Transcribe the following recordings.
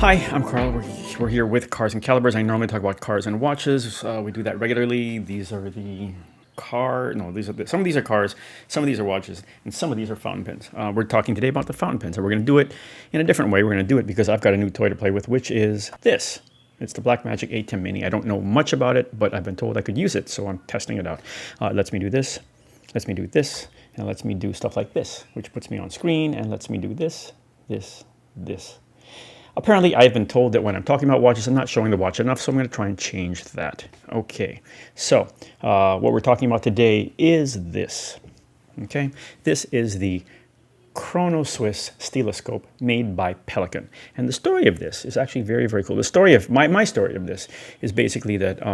Hi, I'm Carl. We're here with Cars and Calibers. I normally talk about cars and watches. We do that regularly. These are the some of these are cars, some of these are watches, and some of these are fountain pens. We're talking today about the fountain pens, and we're going to do it in a different way. We're going to do it because I've got a new toy to play with, which is this. It's the Blackmagic A10 Mini. I don't know much about it, but I've been told I could use it, so I'm testing it out. It lets me do this, lets me do this, and lets me do stuff like this, which puts me on screen and lets me do this, this, this. Apparently, I've been told that when I'm talking about watches, I'm not showing the watch enough, so I'm going to try and change that. Okay, so what we're talking about today is this. Okay, this is the Chronoswiss Steeloscope made by Pelican. And the story of this is actually very, very cool. The story of my story of this is basically that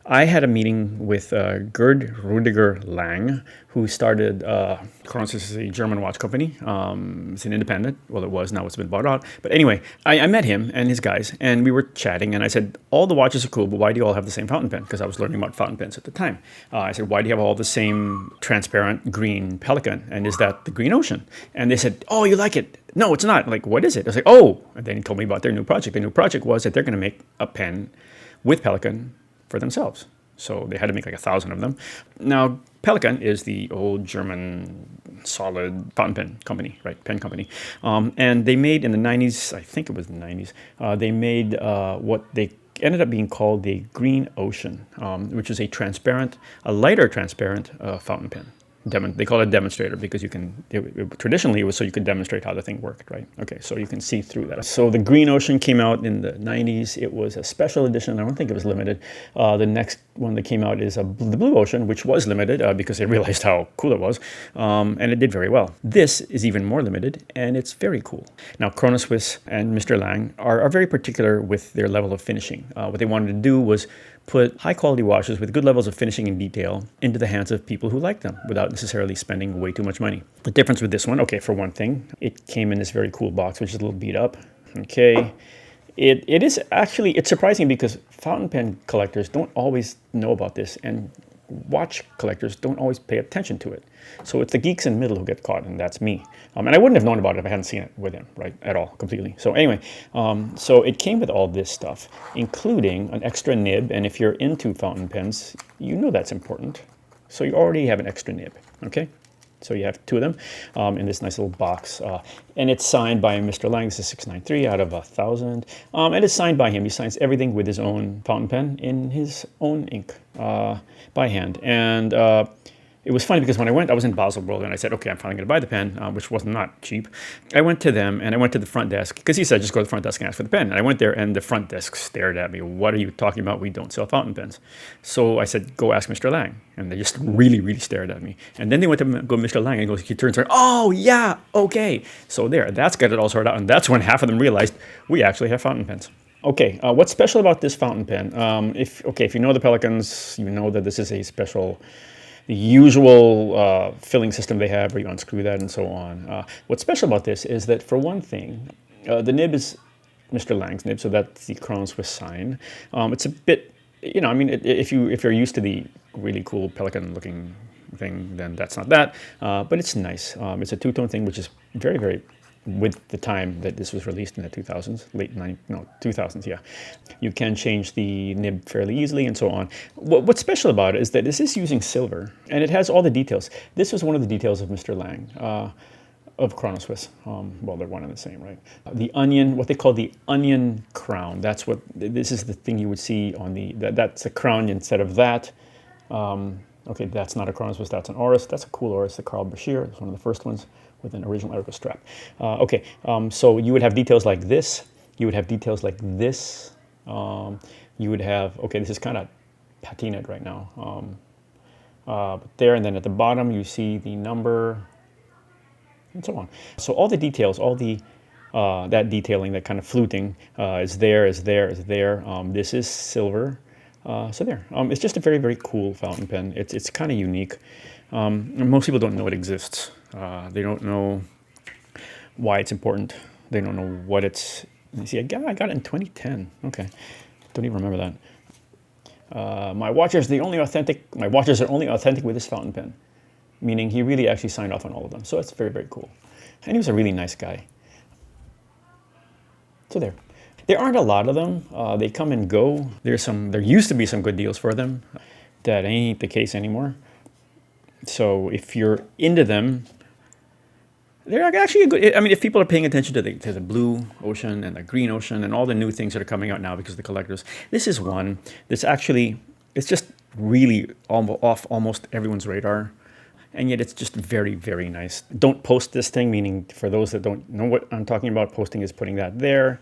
I had a meeting with Gerd Rudiger Lang, who started Chronoswiss is a German watch company. It's an independent. Well, it was. Now it's been bought out. But anyway, I met him and his guys, and we were chatting. And I said, all the watches are cool, but why do you all have the same fountain pen? Because I was learning about fountain pens at the time. I said, why do you have all the same transparent green Pelican? And is that the green ocean? And they said, oh, you like it? No, it's not. Like, what is it? I was like, oh. And then he told me about their new project. The new project was that they're going to make a pen with Pelican for themselves. So they had to make like 1,000 of them. Now, Pelikan is the old German solid fountain pen company, right? Pen company. And they made in the 90s, I think it was the 90s, they made what they ended up being called the Green Ocean, which is a lighter transparent fountain pen. They call it a demonstrator because you can, traditionally it was so you could demonstrate how the thing worked, right? Okay, so you can see through that. So the Green Ocean came out in the 90s. It was a special edition. I don't think it was limited. The next one that came out is the Blue Ocean, which was limited because they realized how cool it was, and it did very well. This is even more limited, and it's very cool. Now, Chronoswiss and Mr. Lang are very particular with their level of finishing. What they wanted to do was put high-quality watches with good levels of finishing and detail into the hands of people who like them without necessarily spending way too much money. The difference with this one, okay, for one thing, it came in this very cool box, which is a little beat up. Okay, it is actually, it's surprising because fountain pen collectors don't always know about this, and watch collectors don't always pay attention to it. So it's the geeks in the middle who get caught, and that's me. And I wouldn't have known about it if I hadn't seen it with him, right, at all, completely. So anyway, so it came with all this stuff, including an extra nib. And if you're into fountain pens, you know that's important. So you already have an extra nib, okay? So you have two of them in this nice little box. And it's signed by Mr. Lang. This is 693 out of 1,000. And it's signed by him. He signs everything with his own fountain pen in his own ink by hand. And it was funny because when I was in Baselworld, and I said, okay, I'm finally going to buy the pen, which was not cheap. I went to them, and I went to the front desk, because he said, just go to the front desk and ask for the pen. And I went there, and the front desk stared at me. What are you talking about? We don't sell fountain pens. So I said, go ask Mr. Lang. And they just really, really stared at me. And then they went to go Mr. Lang, and he turns around, oh, yeah, okay. So that's got it all sorted out. And that's when half of them realized we actually have fountain pens. Okay, what's special about this fountain pen? If you know the Pelicans, you know that this is a special, the usual filling system they have where you unscrew that and so on. What's special about this is that, for one thing, the nib is Mr. Lang's nib, so that's the Chronoswiss sign. It's a bit, if you're used to the really cool Pelican-looking thing, then that's not that, but it's nice. It's a two-tone thing, which is very, very with the time that this was released in the 2000s, 2000s, yeah. You can change the nib fairly easily and so on. What's special about it is that this is using silver, and it has all the details. This was one of the details of Mr. Lang, of Chronoswiss. Well, they're one and the same, right? The onion, what they call the onion crown, this is the thing you would see on that's a crown instead of that. Okay, that's not a Chronoswiss, that's an Oris. That's a cool Oris, the Carl Bashir. It's one of the first ones with an original Erica strap. So you would have details like this. You would have details like this. You would have, okay, this is kind of patinaed right now. But there, and then at the bottom, you see the number, and so on. So all the details, all the that detailing, that kind of fluting is there. This is silver. So there. It's just a very, very cool fountain pen. It's kind of unique. Most people don't know it exists. They don't know why it's important. They don't know what it's. You see, I got it in 2010. Okay, don't even remember that. My watches are only authentic with this fountain pen, meaning he really actually signed off on all of them. So it's very, very cool. And he was a really nice guy. So there. There aren't a lot of them. They come and go. There used to be some good deals for them. That ain't the case anymore. So if you're into them, they're actually a good. I mean, if people are paying attention to the blue ocean and the green ocean and all the new things that are coming out now because of the collectors, this is one that's actually, it's just really off almost everyone's radar. And yet it's just very, very nice. Don't post this thing, meaning for those that don't know what I'm talking about, posting is putting that there.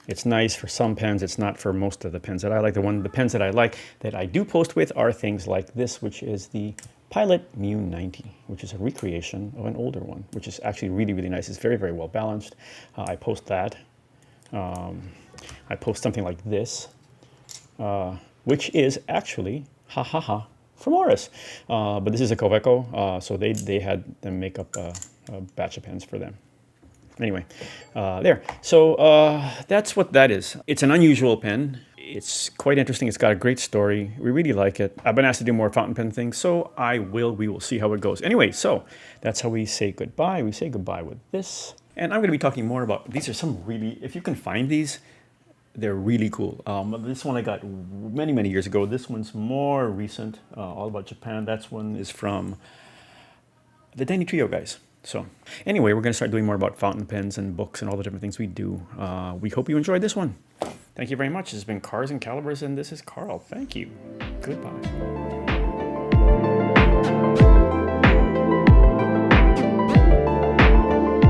It's nice for some pens. It's not for most of the pens that I like. The pens that I like that I do post with are things like this, which is the Pilot Mu 90, which is a recreation of an older one, which is actually really, really nice. It's very, very well balanced. I post that. I post something like this, which is actually, from Oris. But this is a Coveco, so they had them make up a batch of pens for them. Anyway, there. So that's what that is. It's an unusual pen. It's quite interesting. It's got a great story. We really like it. I've been asked to do more fountain pen things, so we will see how it goes. Anyway, so that's how we say goodbye. We say goodbye with this. And I'm going to be talking more about, these are some really, if you can find these, they're really cool. This one I got many, many years ago. This one's more recent, all about Japan. That one is from the Danny Trio guys. So anyway, we're going to start doing more about fountain pens and books and all the different things we do. We hope you enjoyed this one. Thank you very much. This has been Cars and Calibers, and this is Carl. Thank you. Goodbye.